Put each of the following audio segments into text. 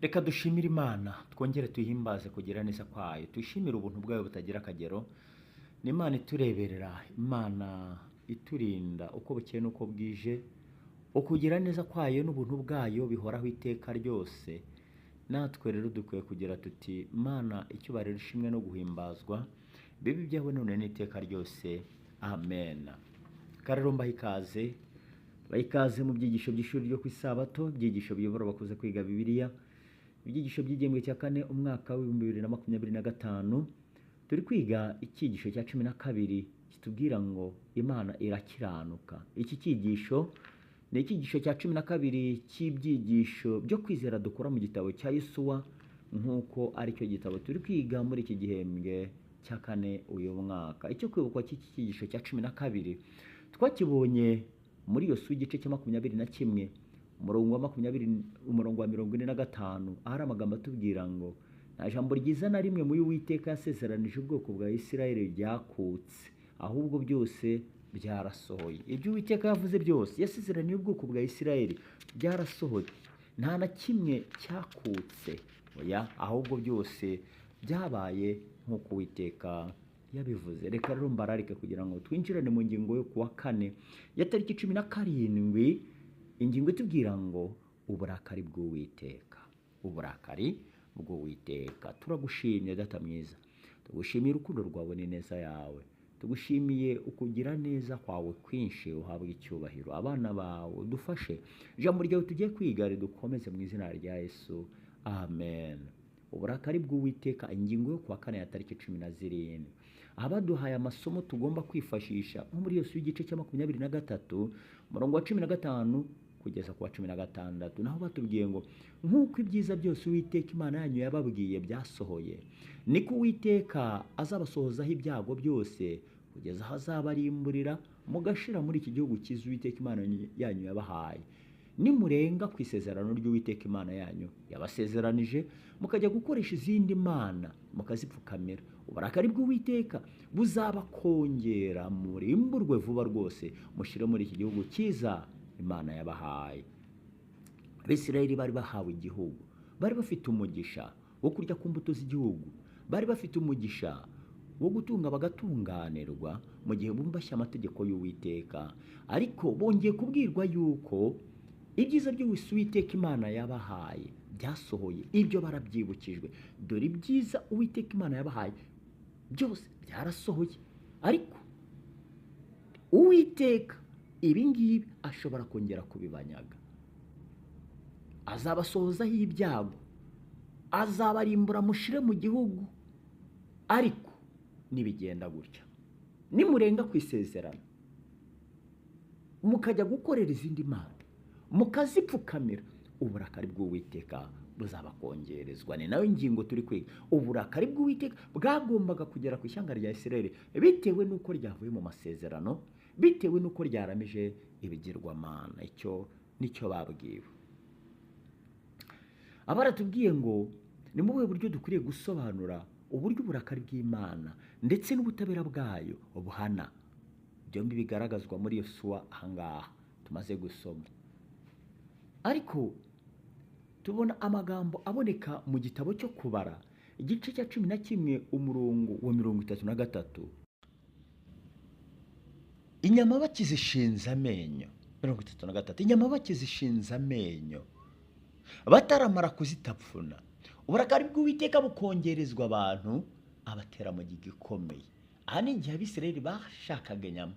Reka dushimire Imana, twongere tuyihimbaze kugira neza kwayo, tuyishimire ubuntu bwayo butagira akagero. Ni Imana itureberera, Imana iturinda uko bukeye n'uko bwije, ukugira neza kwayo n'ubuntu bwayo bihoraho iteka ryose. Natwe rero dukwiye kugira tuti Mana icyubahiro ishimwe no guhimbazwa bibe ibyawe none n'iteka ryose, amen. Karero mbaha ikaze, bayikaze mu byigisho by'ishuri ryo ku isabato, byigisho biyobora abakuze kwiga Bibiliya, ibyigisho by'igihembwe cya kane umwaka w'ibihumbi 2025. Turi kwiga icyigisho cya 12 kitubwira ngo Imana irakiranuka. Iki cyigisho ni icyigisho cya 12 cy'ibyigisho byo kwizera dukora mu gitabo cya Yosuwa, nk'uko ari cyo gitabo turi kwiga muri iki gihembwe cya kane uyu mwaka. Icyo kwibukwa cy'iki cyigisho cya 12 twakibonye muri Yosuwa igice cya 21 umurongo wa 45, ahari amagambo atubwira ngo nta jambo ryiza na rimwe muri Uwiteka yasezeranije ubwoko bwa Isirayeli ryakutse, ahubwo byose byarasohoye. Ibyo Uwiteka yavuze byose yasezeraniye ubwoko bwa Isirayeli byarasohoye, nta na kimwe cyakutse, oya, ahubwo byose byabaye nk'uko Uwiteka yabivuze. Reka rero mbararike kugira ngo twinjirane mu ngingo yo kuwa kane ya tariki 17, ingingo itubwira ngo uburakari bw'Uwiteka. Uburakari bw'Uwiteka. Turagushimye data mwiza, tugushimiye urukundo rwawe n'ineza yawe, tugushimiye ukugira neza kwawe kwinshi, uhabwa icyubahiro. Abana bawe dufashe ijambo ryawe tugiye kwiga ridukomeze mu izina rya Yesu, amen. Uburakari bw'Uwiteka, ingingo yo kuwa kane ya tariki 17. Abaduhaye amasomo tugomba kwifashisha nko muri Yosuwa igice cya 23 umurongo wa 15 kugeza ku wa 16, naho batubwiye ngo nk'uko ibyiza byose Uwiteka Imana yanyu yababwiye byasohoye, niko Uwiteka azabasohozaho ibyago byose kugeza aho azabarimburira mugashira muri iki gihugu cyiza Uwiteka Imana yanyu yabahaye. Nimurenga ku isezerano ry'Uwiteka Imana yanyu yabasezeranije, mukajya gukoresha izindi mana mukazipfukamira, uburakari bw'Uwiteka buzabakongera murimburwe vuba rwose, mushire muri iki gihugu cyiza Imana yabahaye. Abisirayeli bari bahawe igihugu, bari bafite umugisha wo kurya ku mbuto z'igihugu, bari bafite umugisha wo gutunga bagatunganirwa mu gihe bumvashye amategeko y'Uwiteka, ariko bongeye kubwirwa yuko ibyiza byose Uwiteka Imana yabahaye byasohoye. Ibyo barabyibukijwe, dore ibyiza Uwiteka Imana yabahaye byose byarasohoye, ariko Uwiteka ibi ngibi ashobora kongera kubibanyaga. Azabasohozaho ibyago, azabarimbura mushire mu gihugu, ariko nibigenda gutya, nimurenga ku isezerano mukajya gukorera izindi mana mukazipfukamira, uburakari bw'Uwiteka buzabakongerezwa. Ni nayo ngingo turi kwiga. Uburakari bw'Uwiteka bwagombaga kugera ku ishyanga rya Isirayeli bitewe n'uko ryavuye mu masezerano, bitewe n'uko ryaramije ibigirwamana. Icyo nicyo babwiwe. Abaratubwiye ngo ni mu buhe buryo dukwiriye gusobanura uburyo uburakari bw'Imana ndetse n'ubutabera bwayo buhana. Byombi bigaragazwa muri Yosuwa ahangaha tumaze gusoma, ariko tubona amagambo aboneka mu gitabo cyo kubara igice cya 11 umurongo wa 33. Inyama bakizishinze amenyo, 33, inyama bakizishinze amenyo bataramara kuzitapfuna, uburakari bw'Uwiteka bukongerezwa abantu, abatera mu gikomeye. Aha ni igihe Abisirayeli bashakaga inyama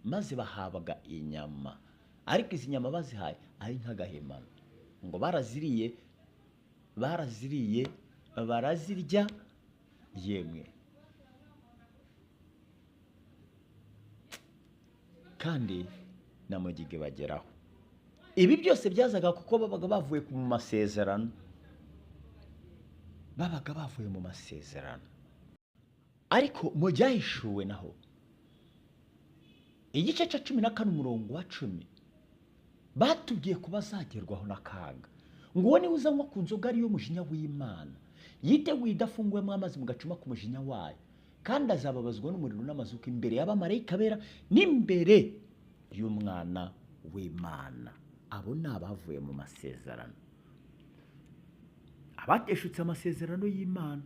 maze bahabwaga inyama, ariko izi nyama bazihaye ari nk'agahimano, ngo baraziriye barazirya yemwe, kandi na mugige bageraho. Ibi byose byazaga kuko babaga bavuye mu masezerano, ariko mu byahishuwe naho igice cya 14 umurongo wa 10 batubwiye ko bazagerwaho n'akaga, ngo uwo niwe uzanywa ku nzoga ariyo mujinya w'Imana, yiteguye idafungwemo amazi mu gacuma ku mujinya wayo, kandi azababazwa n'umuriro n'amazuka imbere y'abamarayika bera n'imbere y'Umwana w'Imana. Abo ni abavuye mu masezerano. abateshutse amasezerano y'Imana.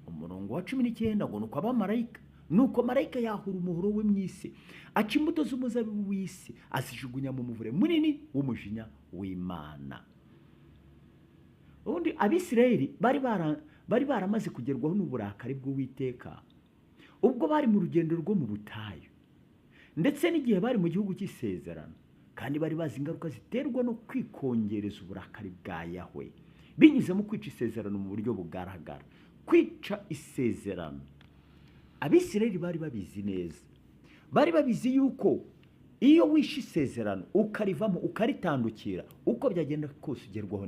Umurongo wa 19 ngo nuko abamarayika, nuko marayika yahura umuhoro we mu isi, aca imbuto z'umuzabibu w'isi, azijugunya mu muvure munini w'umujinya w'Imana. Ubundi Abisirayeli bari baramaze kugerwaho n'uburakari bw'Uwiteka ubwo bari mu rugendo rwo mu butayu, ndetse n'igihe bari mu gihugu cy'isezerano, kandi bari bazi ingaruka ziterwa no kwikongereza uburakari bwa Yahwe binyuze mu kwica isezerano mu buryo bugaragara. Kwica isezerano, Abisirayeli bari babizi neza, bari babizi yuko iyo wishe isezerano ukarivamo ukaritandukira, uko byagenda kose ugerwaho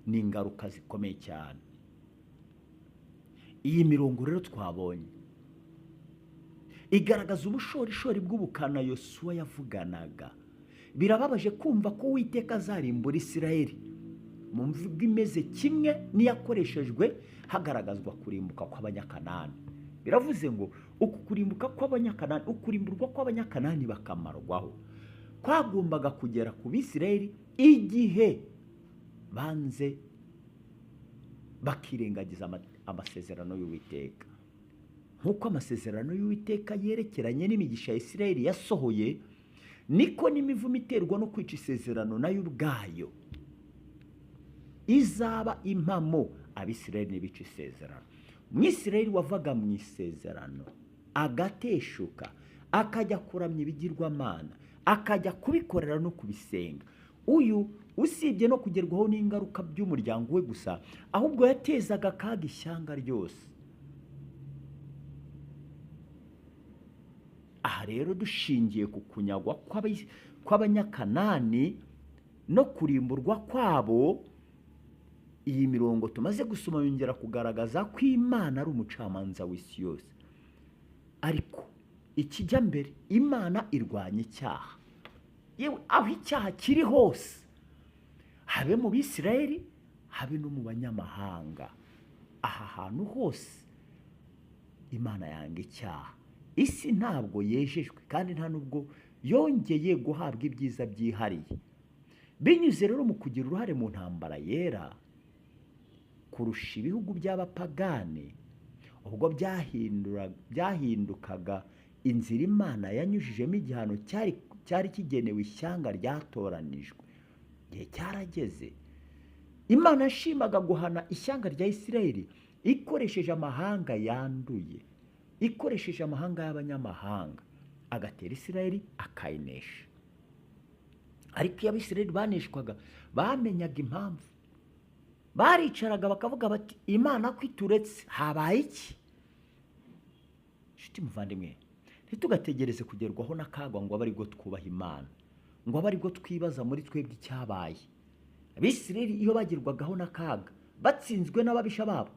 n'ingaruka zikomeye cyane. Iyi mirongo rero twabonye igaragaza ubushorishori bw'ubukana Yosuwa yavuganaga. Birababaje kumva ko Uwiteka azarimbura Isirayeli mu mvugo imeze kimwe n'iyakoreshejwe hagaragazwa kurimbuka kw'Abanyakanani. Biravuze ngo uku kurimbuka kw'Abanyakanani, ukurimburwa kw'Abanyakanani bakamarwaho, kwagombaga kugera ku Bisirayeli igihe banze bakirengagiza amasezerano y'Uwiteka. Nk'uko amasezerano y'Uwiteka yerekeranye n'imigisha ya Isirayeli yasohoye, niko n'imivumo iterwa no kwica isezerano nayo ubwayo izaba impamo Abisirayeli n'ibica isezerano. Umwisirayeli wavaga mu isezerano agateshuka, akajya kuramya ibigirwamana, akajya kubikorera no kubisenga, uyu usibye no kugerwaho n'ingaruka by'umuryango we gusa, ahubwo yatezaga akaga ishyanga ryose. Aha rero dushingiye ku kunyagwa kw'Abanyakanani no kurimburwa kwabo, iyi mirongo tumaze gusoma yongera kugaragaza ko Imana ari umucamanza w'isi yose. Ariko ikijya mbere, Imana irwanya icyaha. Yewe aho icyaha kiri hose, habe mu Bisirayeli habe no mu banyamahanga, aha hantu hose Imana yanga icyaha. Isi ntabwo yejejwe kandi nta nubwo yongeye guhabwa ibyiza byihariye. Binyuze rero mu kugira uruhare mu ntambara yera kurusha ibihugu by'abapagane, ubwo byahindukaga inzira Imana yanyujijemo igihano cyari kigenewe ishyanga ryatoranijwe. Igihe cyarageze Imana yashimaga guhana ishyanga rya Isirayeli ikoresheje amahanga yanduye, ikoresheje amahanga y'abanyamahanga, agatera Isirayeli akayinesha. Ariko iyo Abisirayeli baneshwaga bamenyaga impamvu, baricaraga bakavuga bati Imana kwituretse habaye iki? Nshuti muvandimwe, ntitugategereze kugerwaho n'akaga ngo abe aribwo twubaha Imana, ngo abe aribwo twibaza muri twebwe icyabaye. Abisirayeli iyo bagerwagaho n'akaga batsinzwe n'ababisha babo,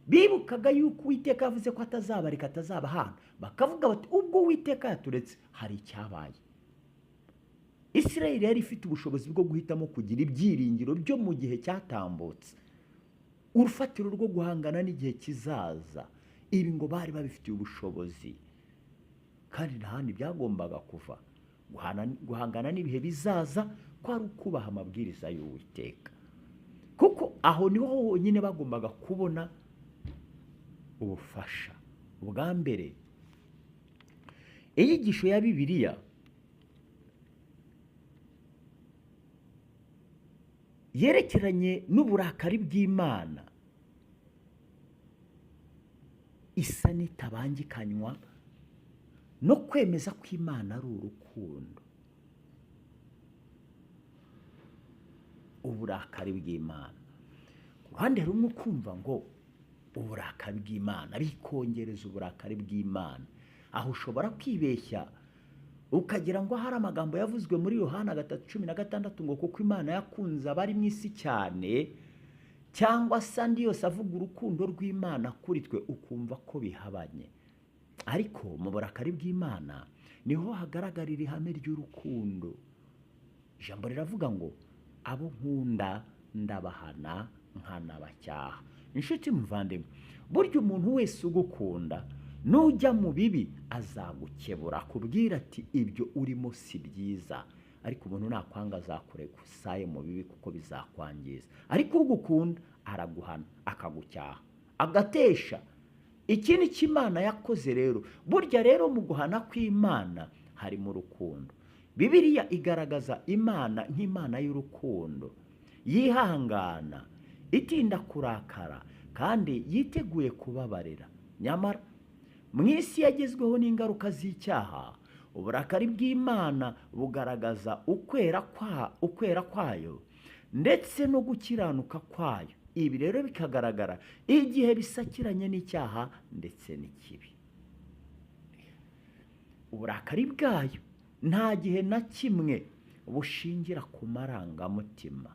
bibukaga yuko Uwiteka yavuze ko atazabareka, atazabahana, bakavuga bati ubwo Uwiteka yaturetse hari icyabaye. Isirayeli yari ifite ubushobozi bwo guhitamo kugira ibyiringiro byo mu gihe cyatambutse, urufatiro rwo guhangana n'igihe kizaza. Ibi ngo bari babifitiye ubushobozi, kandi nta handi byagombaga kuva. Guhangana n'ibihe bizaza kwari ukubaha amabwiriza y'Uwiteka, kuko aho niho honyine bagombaga kubona ubufasha. Ubwa mbere, inyigisho ya Bibiliya yerekeranye n'uburakari bw'Imana isa n'itabangikanywa no kwemeza ko Imana ari urukundo. Uburakari bw'Imana, ku ruhande rumwe ukumva ngo uburakari bw'Imana, bikongereza uburakari bw'Imana, aho ushobora kwibeshya ukagira ngo hari amagambo yavuzwe muri Yohana 3:16 ngo kuko Imana yakunze abari mu isi cyane, cyangwa se andi yose avuga urukundo rw'Imana kuri twe, ukumva ko bihabanye. Ariko mu burakari bw'Imana niho hagaragarira ihame ry'urukundo. Ijambo riravuga ngo abo nkunda ndabahana nkanabacyaha. Inshuti muvandimwe, burya umuntu wese ugukunda nujya mu bibi azagukebura, akubwira ati ibyo urimo si byiza, ariko umuntu nakwanga azakureka usaye mu bibi kuko bizakwangiza. Ariko ugukunda araguhana akagucyaha agatesha. Iki ni cyo Imana yakoze rero. Burya rero mu guhana kw'Imana harimo urukundo. Bibiliya igaragaza Imana nk'Imana y'urukundo, yihangana, itinda kurakara, kandi yiteguye kubabarira. Nyamara mu isi yagezweho n'ingaruka z'icyaha, uburakari bw'Imana bugaragaza ukwera kwayo ndetse no gukiranuka kwayo. Ibi rero bikagaragara igihe bisakiranye n'icyaha ndetse n'ikibi. Uburakari bwayo nta gihe na kimwe bushingira ku marangamutima.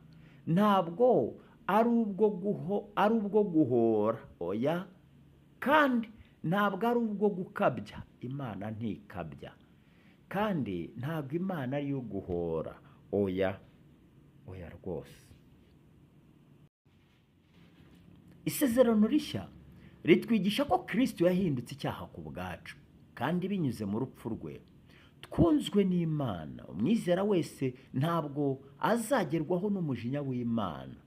Ntabwo ari ubwo guhora, oya, kandi ntabwo ari ubwo gukabya. Imana ntikabya, kandi ntabwo Imana ari iyo guhora, oya rwose. Isezerano rishya ritwigisha ko Kristo yahindutse icyaha ku bwacu, kandi binyuze mu rupfu rwe twunzwe n'Imana. Umwizera wese ntabwo azagerwaho n'umujinya w'Imana,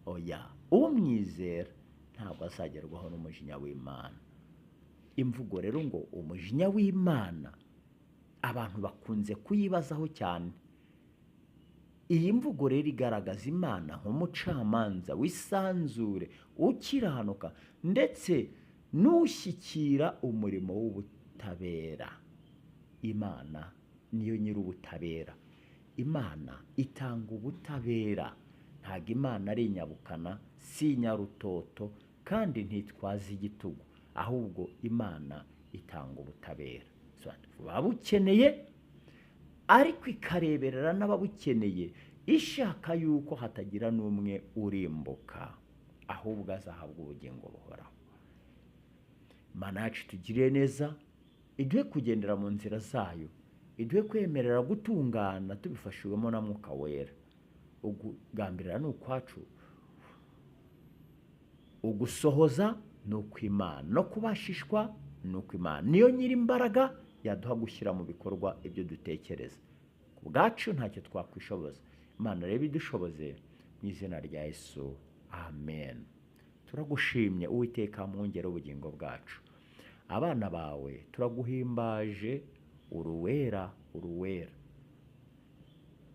oya, umwizera ntabwo azagerwaho n'umujinya w'Imana. Imvugo rero ngo umujinya w'Imana abantu bakunze kuyibazaho cyane. Iyi mvugo rero igaragaza Imana nk'umucamanza w'isanzure, ukiranuka ndetse n'ushyikira umurimo w'ubutabera. Imana niyo nyir'ubutabera. Imana itanga ubutabera. Ntabwo Imana ari inyabukana, si inyarutoto, kandi ntitwaza igitugu, ahubwo Imana itanga ubutabera. Babukeneye, ariko ikareberera n'ababukeneye, ishaka yuko hatagira n'umwe urimbuka, ahubwo azahabwa ubugingo buhoraho. Imana yacu itugiriye neza, iduhe kugendera mu nzira zayo, iduhe kwemerera gutungana tubifashijwemo na Mwuka Wera. Ugambirira ni ukwacu, ugusohoza ni ukw'Imana, no kubashishwa ni ukw'Imana. Niyo nyir'imbaraga yaduha gushyira mu bikorwa ibyo dutekereza. Ku bwacu ntacyo twakwishoboza. Imana rero idushoboze mu izina rya Yesu, amen. Turagushimye Uwiteka, mwungeri w'ubugingo bwacu. Abana bawe turaguhimbaje, uruwera.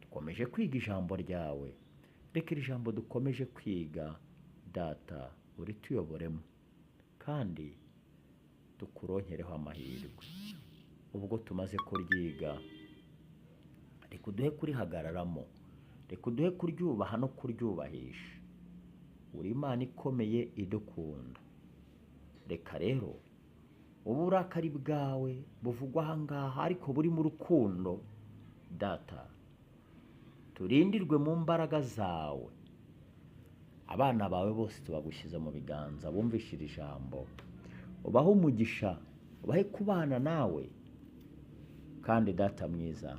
Dukomeje kwiga ijambo ryawe. Reka iri jambo dukomeje kwiga, Data, urituyoboremo, kandi tukuronkereho amahirwe. Ubwo tumaze kuryiga, reka uduhe kurihagararamo, reka uduhe kuryubaha no kuryubahisha. Uri Imana ikomeye idukunda. Reka rero uburakari bwawe buvugwa aha ngaha ariko buri mu rukundo, Data, turindirwe mu mbaraga zawe. Abana bawe bose tubagushyize mu biganza, bumvishe iri jambo, ubahe umugisha, ubahe kubana nawe. Kandi Data mwiza,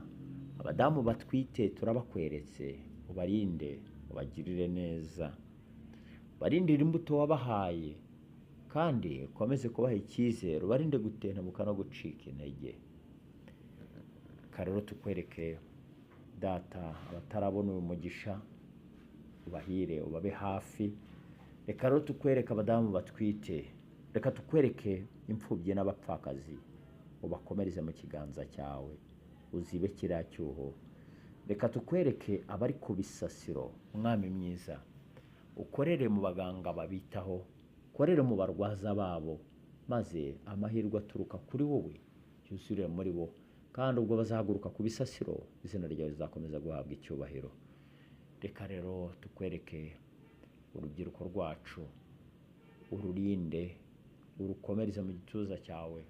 abadamu batwite turabakweretse, ubarinde, ubagirire neza, barindire imbuto wabahaye, kandi ukomeze kubaha icyizere, ubarinde gutentebuka no gucika intege. Rero tukwereke Data abatarabona uyu mugisha, ubahire, ubabe hafi. Reka rero tukwereke abadamu batwite, reka tukwereke imfubyi n'abapfakazi, ubakomereze mu kiganza cyawe, uzibe kiriya cyuho. Reka tukwereke abari ku bisasiro, Mwami mwiza, ukorere mu baganga babitaho, ukorere mu barwaza babo, maze amahirwe aturuka kuri wowe yuzure muri bo. Kandi ubwo bazahaguruka ku bisasiro, izina ryawe rizakomeza guhabwa icyubahiro. Reka rero tukwereke urubyiruko rwacu, ururinde, urukomereze mu gituza cyawe.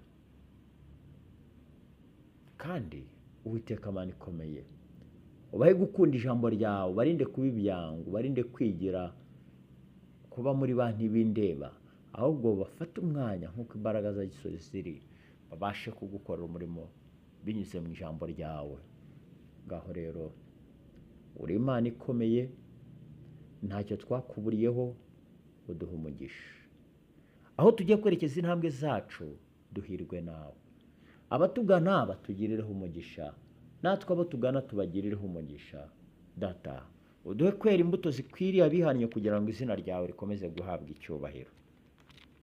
Kandi Uwiteka Mana ikomeye, ubahe gukunda ijambo ryawe, ubarinde kuba ibyangu, ubarinde kwigira kuba muri ba ntibindeba, ahubwo bafate umwanya nk'uko imbaraga za gisozi ziri, babashe kugukorera umurimo binyuze mu ijambo ryawe. Ngaho rero uri Imana ikomeye, ntacyo twakuburiyeho, uduha umugisha. Aho tugiye kwerekeza intambwe zacu, duhirwe nawe. Abatugana batugirireho umugisha, natwe abo tugana tubagirireho umugisha. Data, uduhe kwera imbuto zikwiriye abihannye kugira ngo izina ryawe rikomeze guhabwa icyubahiro.